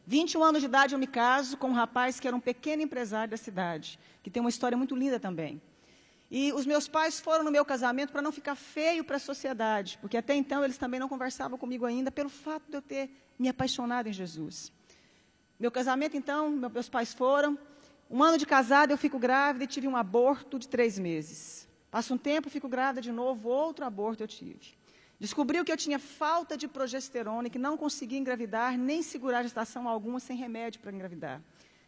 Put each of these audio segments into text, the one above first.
21 anos de idade eu me caso com um rapaz que era um pequeno empresário da cidade, que tem uma história muito linda também. E os meus pais foram no meu casamento para não ficar feio para a sociedade, porque até então eles também não conversavam comigo ainda pelo fato de eu ter me apaixonado em Jesus. Meu casamento, então, meus pais foram. 1 ano de casada, eu fico grávida e tive um aborto de 3 meses. Passa um tempo, fico grávida de novo, outro aborto eu tive. Descobriu que eu tinha falta de progesterona e que não conseguia engravidar, nem segurar gestação alguma sem remédio para engravidar.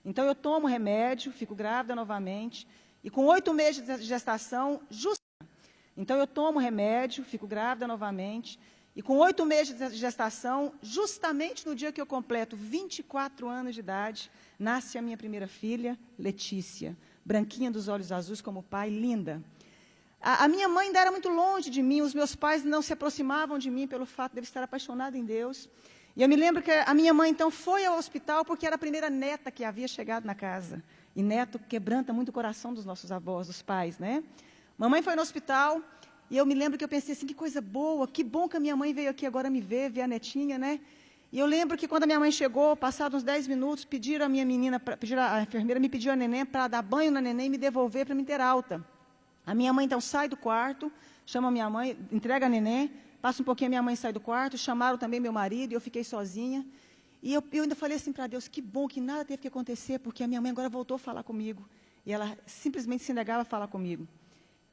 Então, eu tomo remédio, fico grávida novamente, e com 8 meses de gestação, então, eu tomo remédio, fico grávida novamente, e com 8 meses de gestação, justamente no dia que eu completo 24 anos de idade, nasce a minha primeira filha, Letícia, branquinha dos olhos azuis como o pai, linda. A minha mãe ainda era muito longe de mim, os meus pais não se aproximavam de mim pelo fato de eu estar apaixonada em Deus. E eu me lembro que a minha mãe, então, foi ao hospital porque era a primeira neta que havia chegado na casa. E neto quebranta muito o coração dos nossos avós, dos pais, né? Mamãe foi no hospital e eu me lembro que eu pensei assim, que coisa boa, que bom que a minha mãe veio aqui agora me ver a netinha, né? E eu lembro que quando a minha mãe chegou, passados uns 10 minutos, pediram a enfermeira me pediu a neném para dar banho na neném e me devolver para me ter alta. A minha mãe, então, sai do quarto, chama a minha mãe, entrega a neném, passa um pouquinho, a minha mãe sai do quarto, chamaram também meu marido, e eu fiquei sozinha. E eu ainda falei assim para Deus, que bom que nada teve que acontecer, porque a minha mãe agora voltou a falar comigo. E ela simplesmente se negava a falar comigo.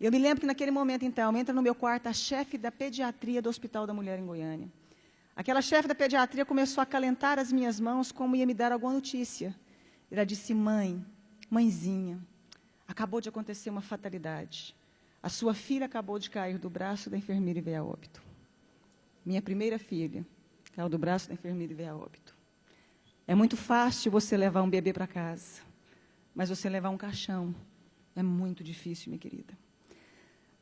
Eu me lembro que naquele momento, então, entra no meu quarto a chefe da pediatria do Hospital da Mulher em Goiânia. Aquela chefe da pediatria começou a acalentar as minhas mãos como ia me dar alguma notícia. Ela disse, mãezinha, acabou de acontecer uma fatalidade. A sua filha acabou de cair do braço da enfermeira e veio a óbito. Minha primeira filha caiu do braço da enfermeira e veio a óbito. É muito fácil você levar um bebê para casa, mas você levar um caixão é muito difícil, minha querida.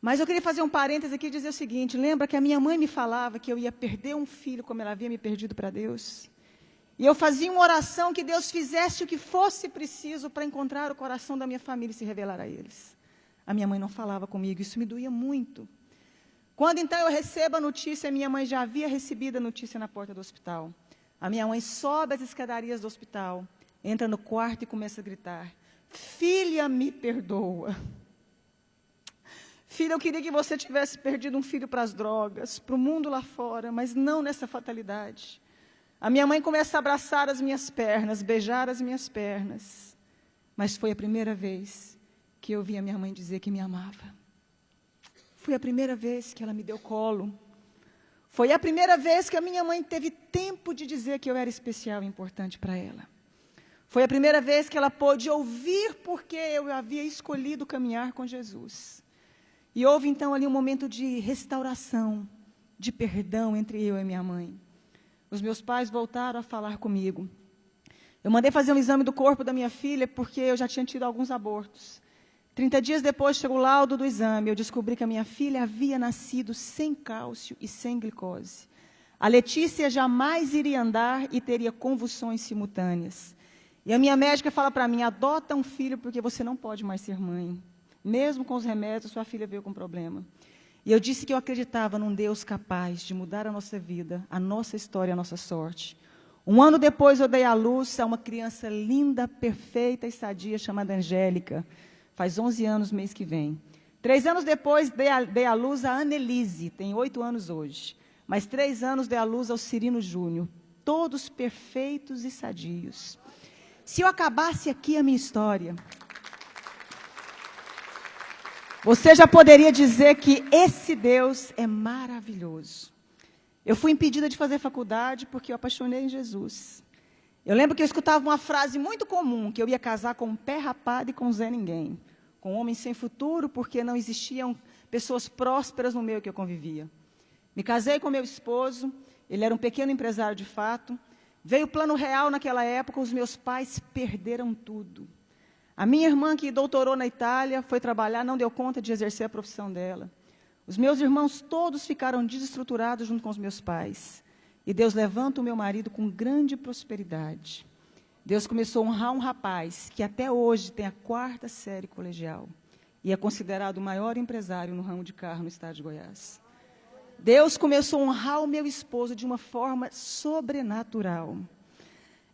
Mas eu queria fazer um parêntese aqui e dizer o seguinte, lembra que a minha mãe me falava que eu ia perder um filho como ela havia me perdido para Deus? E eu fazia uma oração que Deus fizesse o que fosse preciso para encontrar o coração da minha família e se revelar a eles. A minha mãe não falava comigo, isso me doía muito. Quando então eu recebo a notícia, minha mãe já havia recebido a notícia na porta do hospital. A minha mãe sobe as escadarias do hospital, entra no quarto e começa a gritar, filha, me perdoa. Filha, eu queria que você tivesse perdido um filho para as drogas, para o mundo lá fora, mas não nessa fatalidade. A minha mãe começa a abraçar as minhas pernas, beijar as minhas pernas. Mas foi a primeira vez que eu vi a minha mãe dizer que me amava. Foi a primeira vez que ela me deu colo. Foi a primeira vez que a minha mãe teve tempo de dizer que eu era especial e importante para ela. Foi a primeira vez que ela pôde ouvir porque eu havia escolhido caminhar com Jesus. E houve então ali um momento de restauração, de perdão entre eu e minha mãe. Os meus pais voltaram a falar comigo. Eu mandei fazer um exame do corpo da minha filha porque eu já tinha tido alguns abortos. 30 dias depois chegou o laudo do exame. Eu descobri que a minha filha havia nascido sem cálcio e sem glicose. A Letícia jamais iria andar e teria convulsões simultâneas. E a minha médica fala para mim, adota um filho porque você não pode mais ser mãe. Mesmo com os remédios, sua filha veio com problema. E eu disse que eu acreditava num Deus capaz de mudar a nossa vida, a nossa história, a nossa sorte. 1 ano depois, eu dei à luz a uma criança linda, perfeita e sadia, chamada Angélica. Faz 11 anos, mês que vem. 3 anos depois, dei à luz a Annelise, tem 8 anos hoje. Mais 3 anos, dei à luz ao Cirino Júnior. Todos perfeitos e sadios. Se eu acabasse aqui a minha história, você já poderia dizer que esse Deus é maravilhoso. Eu fui impedida de fazer faculdade porque eu apaixonei em Jesus. Eu lembro que eu escutava uma frase muito comum, que eu ia casar com um pé rapado e com Zé Ninguém. Com um homem sem futuro, porque não existiam pessoas prósperas no meio que eu convivia. Me casei com meu esposo, ele era um pequeno empresário de fato. Veio o plano real naquela época, os meus pais perderam tudo. A minha irmã, que doutorou na Itália, foi trabalhar, não deu conta de exercer a profissão dela. Os meus irmãos todos ficaram desestruturados junto com os meus pais. E Deus levanta o meu marido com grande prosperidade. Deus começou a honrar um rapaz que até hoje tem a 4ª série colegial. E é considerado o maior empresário no ramo de carro no estado de Goiás. Deus começou a honrar o meu esposo de uma forma sobrenatural.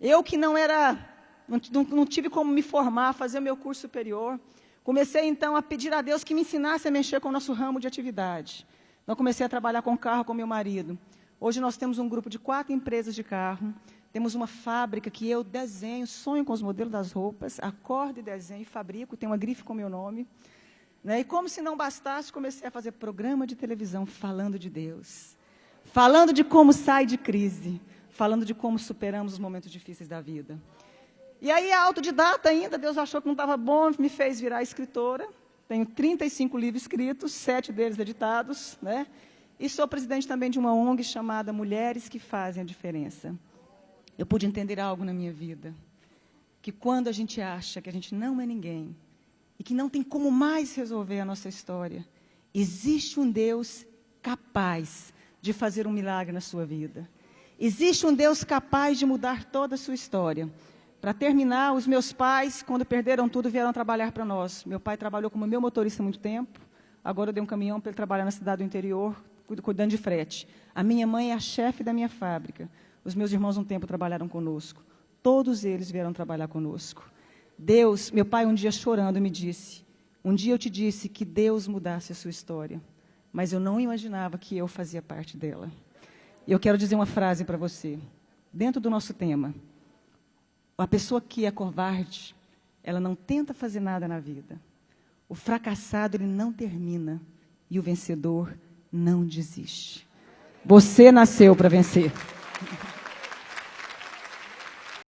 Eu que não tive como me formar, fazer o meu curso superior, comecei então a pedir a Deus que me ensinasse a mexer com o nosso ramo de atividade. Então comecei a trabalhar com carro com meu marido. Hoje nós temos um grupo de 4 empresas de carro, temos uma fábrica que eu desenho, sonho com os modelos das roupas, acordo e desenho, fabrico, tem uma grife com meu nome. Né? E como se não bastasse, comecei a fazer programa de televisão falando de Deus, falando de como sai de crise, falando de como superamos os momentos difíceis da vida. E aí, autodidata ainda, Deus achou que não estava bom, me fez virar escritora. Tenho 35 livros escritos, 7 deles editados, né? E sou presidente também de uma ONG chamada Mulheres que Fazem a Diferença. Eu pude entender algo na minha vida, que quando a gente acha que a gente não é ninguém, e que não tem como mais resolver a nossa história, existe um Deus capaz de fazer um milagre na sua vida. Existe um Deus capaz de mudar toda a sua história. Para terminar, os meus pais, quando perderam tudo, vieram trabalhar para nós. Meu pai trabalhou como meu motorista há muito tempo, agora eu dei um caminhão para ele trabalhar na cidade do interior, cuidando de frete. A minha mãe é a chefe da minha fábrica. Os meus irmãos um tempo trabalharam conosco. Todos eles vieram trabalhar conosco. Deus, meu pai um dia chorando me disse, um dia eu te disse que Deus mudasse a sua história, mas eu não imaginava que eu fazia parte dela. E eu quero dizer uma frase para você, dentro do nosso tema. A pessoa que é covarde, ela não tenta fazer nada na vida. O fracassado, ele não termina. E o vencedor não desiste. Você nasceu para vencer.